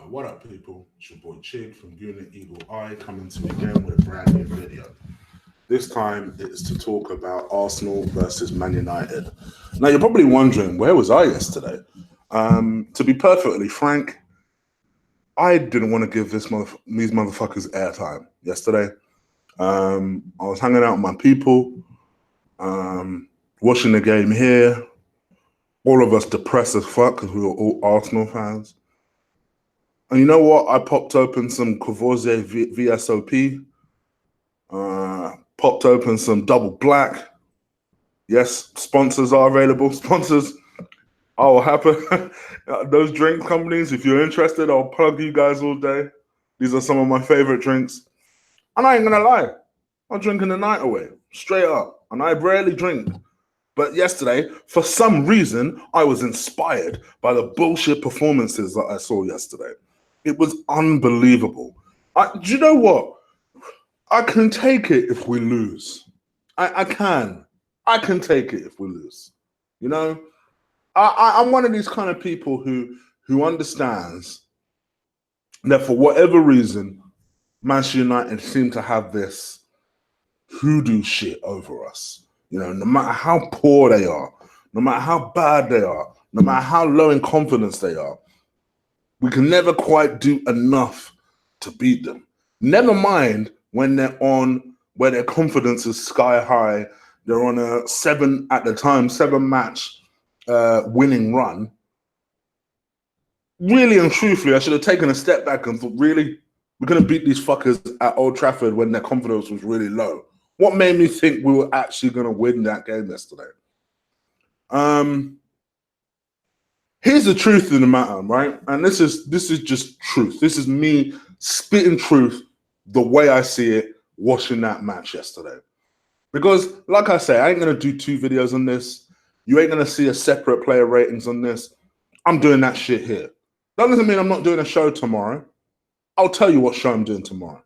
What up, people? It's your boy Chig from Unit Eagle Eye coming to you again with a brand new video. This time it is to talk about Arsenal versus Man United. Now, you're probably wondering, where was I yesterday? To be perfectly frank, I didn't want to give these motherfuckers airtime yesterday. I was hanging out with my people, watching the game here. All of us depressed as fuck because we were all Arsenal fans. And you know what? I popped open some Courvoisier VSOP, popped open some Double Black. Yes, sponsors are available. Sponsors, I will happen. Those drink companies, if you're interested, I'll plug you guys all day. These are some of my favorite drinks. And I ain't gonna lie, I'm drinking the night away, straight up. And I rarely drink. But yesterday, for some reason, I was inspired by the bullshit performances that I saw yesterday. It was unbelievable. Do you know what? I can take it if we lose. I can. I can take it if we lose. You know? I'm one of these kind of people who understands that for whatever reason, Manchester United seem to have this hoodoo shit over us. You know, no matter how poor they are, no matter how bad they are, no matter how low in confidence they are, we can never quite do enough to beat them. Never mind when they're on, where their confidence is sky high, they're on a 7 match winning run. Really and truthfully, I should have taken a step back and thought, really? We're going to beat these fuckers at Old Trafford when their confidence was really low. What made me think we were actually going to win that game yesterday? Here's the truth of the matter, right? And this is just truth. This is me spitting truth the way I see it watching that match yesterday. Because, like I say, I ain't going to do 2 videos on this. You ain't going to see a separate player ratings on this. I'm doing that shit here. That doesn't mean I'm not doing a show tomorrow. I'll tell you what show I'm doing tomorrow.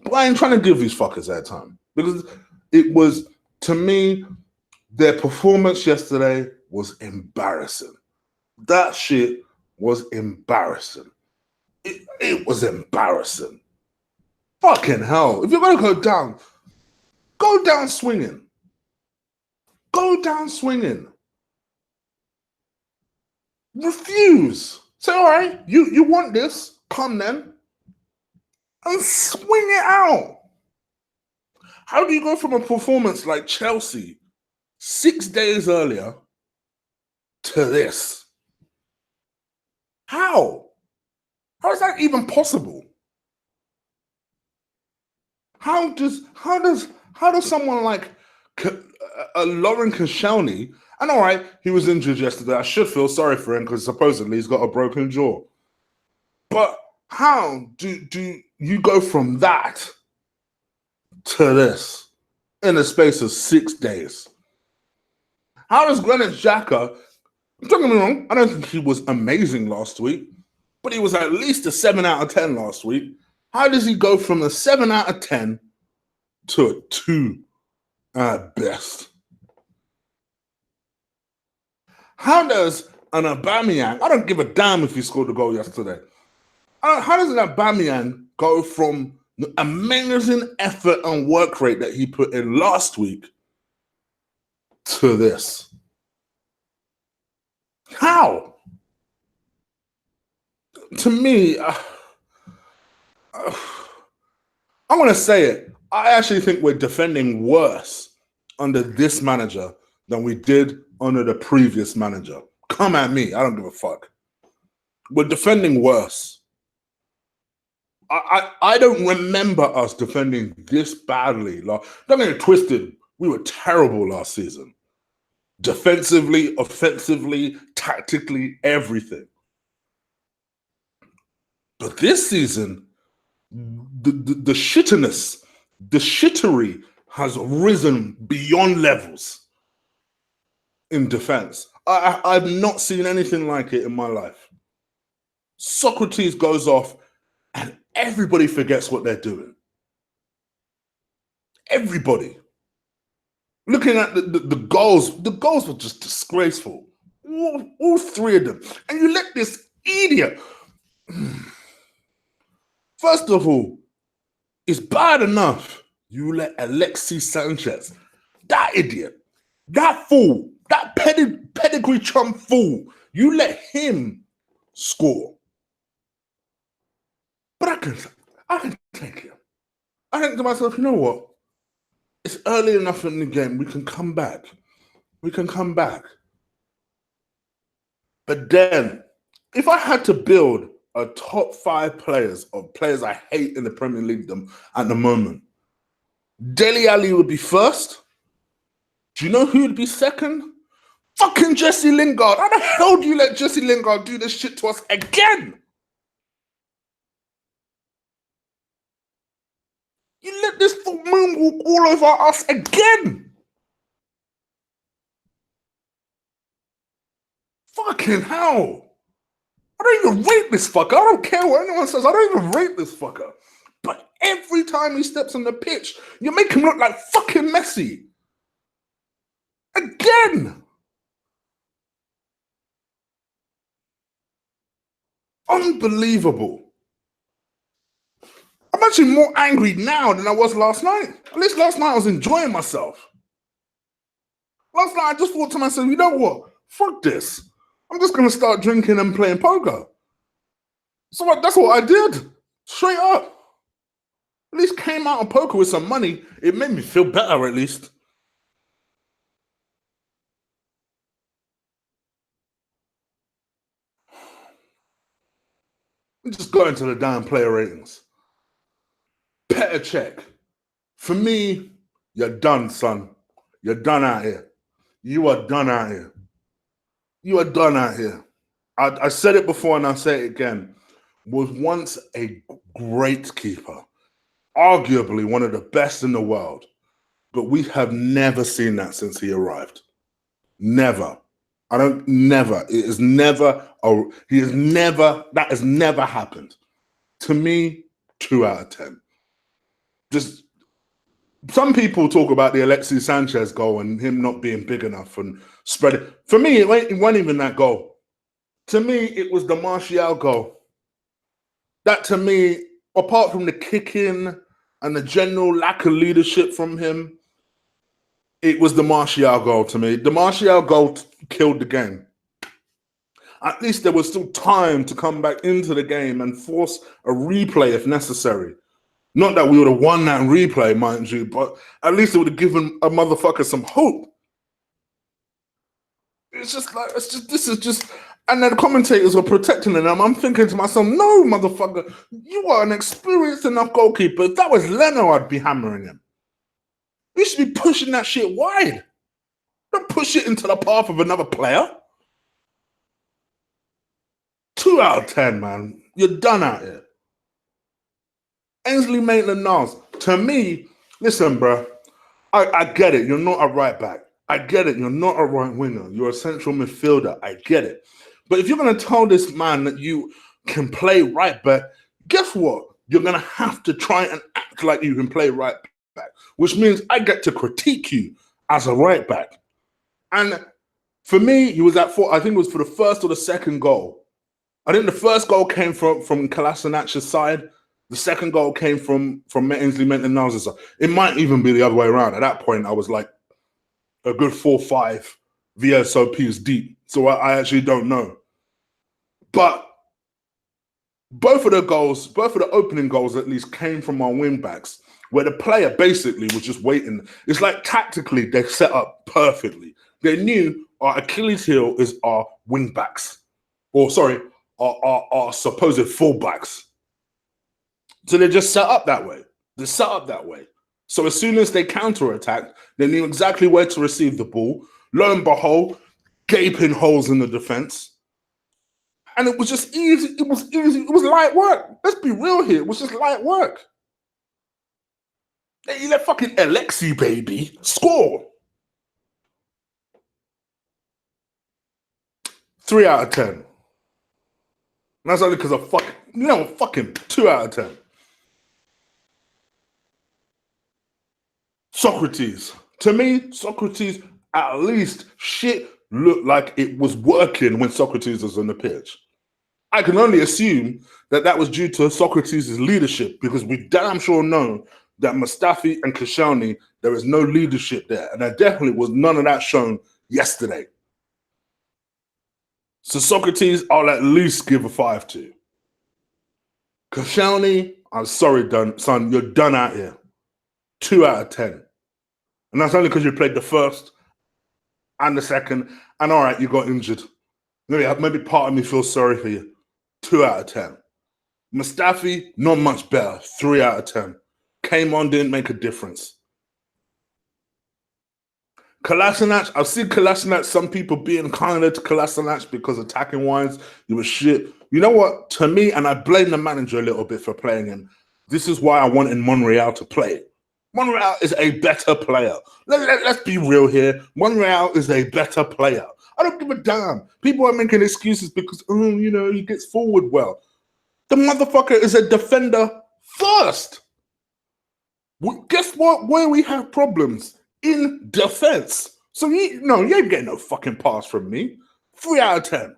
But I ain't trying to give these fuckers airtime. Because it was, to me, their performance yesterday was embarrassing. That shit was embarrassing. It was embarrassing. Fucking hell. If you're going to go down swinging. Go down swinging. Refuse. Say, all right, you want this? Come then. And swing it out. How do you go from a performance like Chelsea 6 days earlier to this? How? How is that even possible? How does someone like Lauren Koscielny, and all right, he was injured yesterday. I should feel sorry for him because supposedly he's got a broken jaw. But how do you go from that to this in the space of 6 days? How does Granit Xhaka, don't get me wrong, I don't think he was amazing last week, but he was at least a 7 out of 10 last week. How does he go from a 7 out of 10 to a 2 at best? How does an Aubameyang, I don't give a damn if he scored a goal yesterday, how does an Aubameyang go from the amazing effort and work rate that he put in last week to this? How? To me, I'm going to say it. I actually think we're defending worse under this manager than we did under the previous manager. Come at me. I don't give a fuck. We're defending worse. I don't remember us defending this badly. Don't get it twisted. We were terrible last season. Defensively, offensively, tactically, everything. But this season, the shittiness, the shittery has risen beyond levels in defense. I've not seen anything like it in my life. Socrates goes off and everybody forgets what they're doing. Everybody. Looking at the goals were just disgraceful. All 3 of them. And you let this idiot. First of all, it's bad enough you let Alexis Sanchez, that idiot, that fool, that pedigree chump fool, you let him score. But I can take it. I think to myself, you know what? It's early enough in the game. We can come back. We can come back. But then, if I had to build a top 5 players of players I hate in the Premier League at the moment, Dele Alli would be first. Do you know who would be second? Fucking Jesse Lingard. How the hell do you let Jesse Lingard do this shit to us again? You let this fool moonwalk all over us again. Fucking hell. I don't even rate this fucker. I don't care what anyone says. I don't even rate this fucker. But every time he steps on the pitch, you make him look like fucking Messi. Again. Unbelievable. I'm actually more angry now than I was last night. At least last night I was enjoying myself. Last night I just thought to myself, you know what? Fuck this. I'm just going to start drinking and playing poker. So that's what I did. Straight up. At least came out of poker with some money. It made me feel better at least. I'm just going to the damn player ratings. Petr Cech. For me, you're done, son. You're done out here. You are done out here. You are done out here. I said it before and I'll say it again. Was once a great keeper. Arguably one of the best in the world. But we have never seen that since he arrived. Never. Never. It is never, that has never happened. To me, 2 out of 10. Just, some people talk about the Alexis Sanchez goal and him not being big enough and spread it. For me, it wasn't even that goal. To me, it was the Martial goal. That to me, apart from the kicking and the general lack of leadership from him, it was the Martial goal to me. The Martial goal killed the game. At least there was still time to come back into the game and force a replay if necessary. Not that we would have won that replay, mind you, but at least it would have given a motherfucker some hope. It's just like, this is just, and then the commentators were protecting them. I'm thinking to myself, no, motherfucker, you are an experienced enough goalkeeper. If that was Leno, I'd be hammering him. You should be pushing that shit wide. Don't push it into the path of another player. 2 out of 10, man. You're done out here. Ainsley Maitland-Niles. To me, listen, bro, I get it. You're not a right back. I get it. You're not a right winger. You're a central midfielder. I get it. But if you're going to tell this man that you can play right back, guess what? You're going to have to try and act like you can play right back, which means I get to critique you as a right back. And for me, he was at 4. I think it was for the first or the second goal. I think the first goal came from Kolasinac's side. The second goal came from Ainsley Maitland-Niles' side. It might even be the other way around. At that point, I was like a good 4-5 VSOPs deep. So I actually don't know. But both of the opening goals at least came from our wing backs, where the player basically was just waiting. It's like tactically they set up perfectly. They knew our Achilles heel is our wing backs. Or sorry, our supposed fullbacks. So they just set up that way. They set up that way. So as soon as they counterattacked, they knew exactly where to receive the ball. Lo and behold, gaping holes in the defense. And it was just easy. It was easy. It was light work. Let's be real here. It was just light work. You let fucking Alexi, baby, score. 3 out of 10. And that's only because of fucking 2 out of 10. Socrates. To me, Socrates, at least shit looked like it was working when Socrates was on the pitch. I can only assume that that was due to Socrates' leadership, because we damn sure know that Mustafi and Koscielny, there is no leadership there. And there definitely was none of that shown yesterday. So Socrates, I'll at least give a 5 to. Koscielny, I'm sorry, son, you're done out here. 2 out of 10. And that's only because you played the first and the second. And all right, you got injured. Maybe part of me feels sorry for you. 2 out of 10. Mustafi, not much better. 3 out of 10. Came on, didn't make a difference. Kolasinac, I've seen Kolasinac, some people being kinder to Kolasinac because attacking wise, he was shit. You know what? To me, and I blame the manager a little bit for playing him, this is why I wanted Monreal to play. Monreal is a better player. Let's be real here. Monreal is a better player. I don't give a damn. People are making excuses because, he gets forward well. The motherfucker is a defender first. Guess what? Where we have problems? In defense. So you ain't getting no fucking pass from me. 3 out of 10.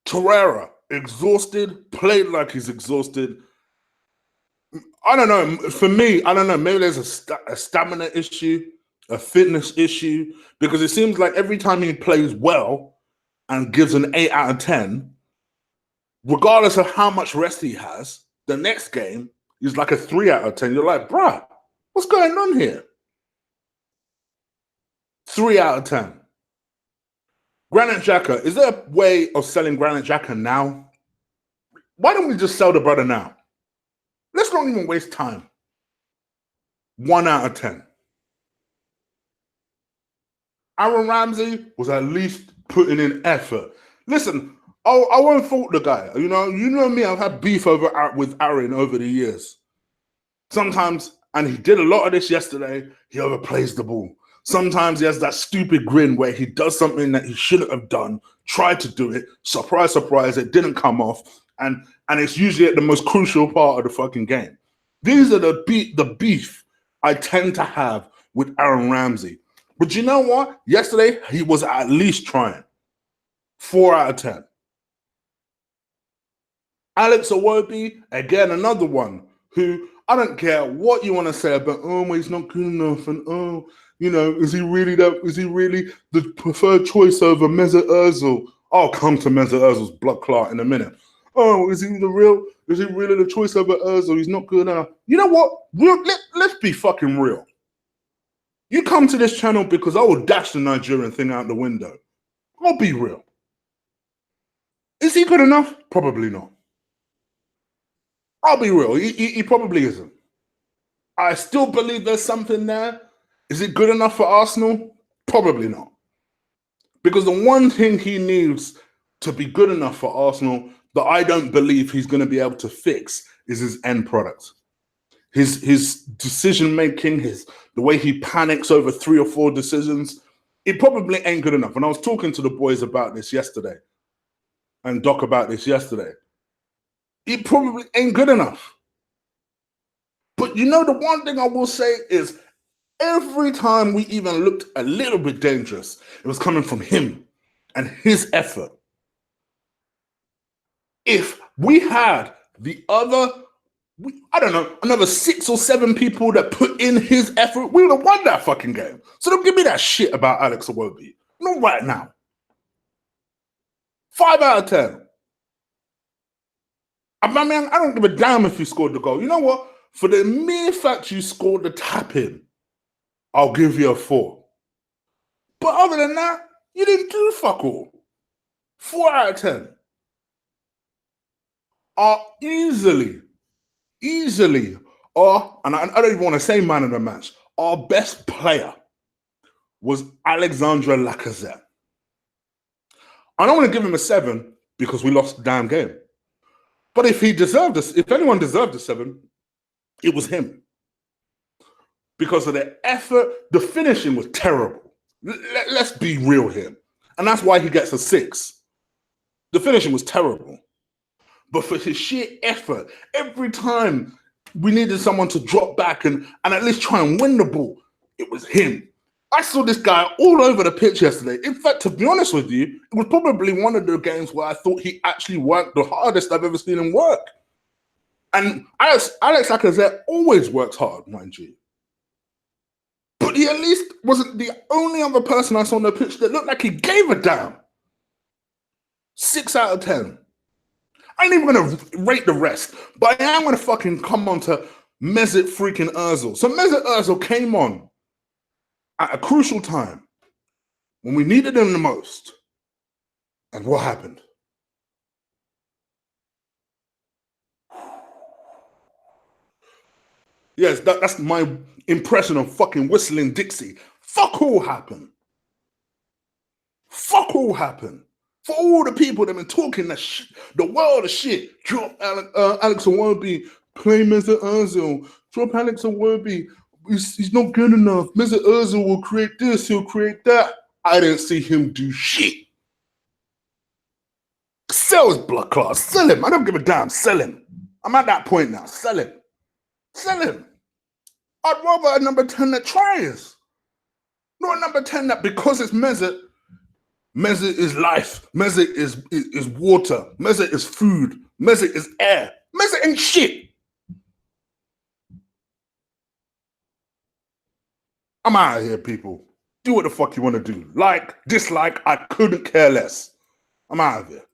Torreira, exhausted, played like he's exhausted. I don't know. For me, I don't know. Maybe there's a stamina issue, a fitness issue, because it seems like every time he plays well and gives an 8 out of 10, regardless of how much rest he has, the next game is like a 3 out of 10. You're like, bruh, what's going on here? 3 out of 10. Granit Xhaka, is there a way of selling Granit Xhaka now? Why don't we just sell the brother now? Let's not even waste time. 1 out of 10. Aaron Ramsey was at least putting in effort. Listen, I won't fault the guy. You know me, I've had beef with Aaron over the years. Sometimes, and he did a lot of this yesterday, he overplays the ball. Sometimes he has that stupid grin where he does something that he shouldn't have done, tried to do it, surprise, surprise, it didn't come off, and it's usually at the most crucial part of the fucking game. These are the beef I tend to have with Aaron Ramsey. But you know what? Yesterday, he was at least trying. 4 out of 10. Alex Iwobi, again, another one who, I don't care what you want to say about, well, he's not good enough, and is he really the preferred choice over Mesut Ozil? I'll come to Mesut Ozil's blood clot in a minute. Oh, is he really the choice over Ozil? He's not good enough. You know what? Let's be fucking real. You come to this channel because I will dash the Nigerian thing out the window. I'll be real. Is he good enough? Probably not. I'll be real. He probably isn't. I still believe there's something there. Is it good enough for Arsenal? Probably not. Because the one thing he needs to be good enough for Arsenal that I don't believe he's going to be able to fix is his end product. His decision-making, the way he panics over 3 or 4 decisions, it probably ain't good enough. And I was talking to the boys about this yesterday and Doc about this yesterday. It probably ain't good enough. But the one thing I will say is every time we even looked a little bit dangerous, it was coming from him and his effort. If we had another 6 or 7 people that put in his effort, we would have won that fucking game. So don't give me that shit about Alex Iwobi. Not right now. 5 out of 10. Aubameyang, I don't give a damn if you scored the goal. You know what? For the mere fact you scored the tap-in, I'll give you a 4. But other than that, you didn't do fuck all. 4 out of 10. Are easily, and I don't even want to say man of the match, our best player was Alexandre Lacazette. I don't want to give him a 7 because we lost the damn game. But if anyone deserved a 7, it was him. Because of the effort, the finishing was terrible. Let's be real here. And that's why he gets a 6. The finishing was terrible. But for his sheer effort, every time we needed someone to drop back and at least try and win the ball, it was him. I saw this guy all over the pitch yesterday. In fact, to be honest with you, it was probably one of the games where I thought he actually worked the hardest I've ever seen him work. And Alex Lacazette always works hard, mind you. But he at least wasn't the only other person I saw on the pitch that looked like he gave a damn. 6 out of 10. I ain't even going to rate the rest, but I am going to fucking come on to Mesut freaking Ozil. So Mesut Ozil came on at a crucial time when we needed him the most. And what happened? Yes, that's my impression of fucking whistling Dixie. Fuck all happened. Fuck all happened. For all the people that have been talking the world of shit, drop Alex Iwobi, play Mesut Ozil, drop Alex Iwobi, he's not good enough. Mesut Ozil will create this, he'll create that. I didn't see him do shit. Sell his blood class, sell him. I don't give a damn, sell him. I'm at that point now, sell him. Sell him. I'd rather a number 10 that tries. Not a number 10 that because it's Mesut is life. Mesut is water. Mesut is food. Mesut is air. Mesut ain't shit. I'm out of here, people. Do what the fuck you want to do. Like, dislike, I couldn't care less. I'm out of here.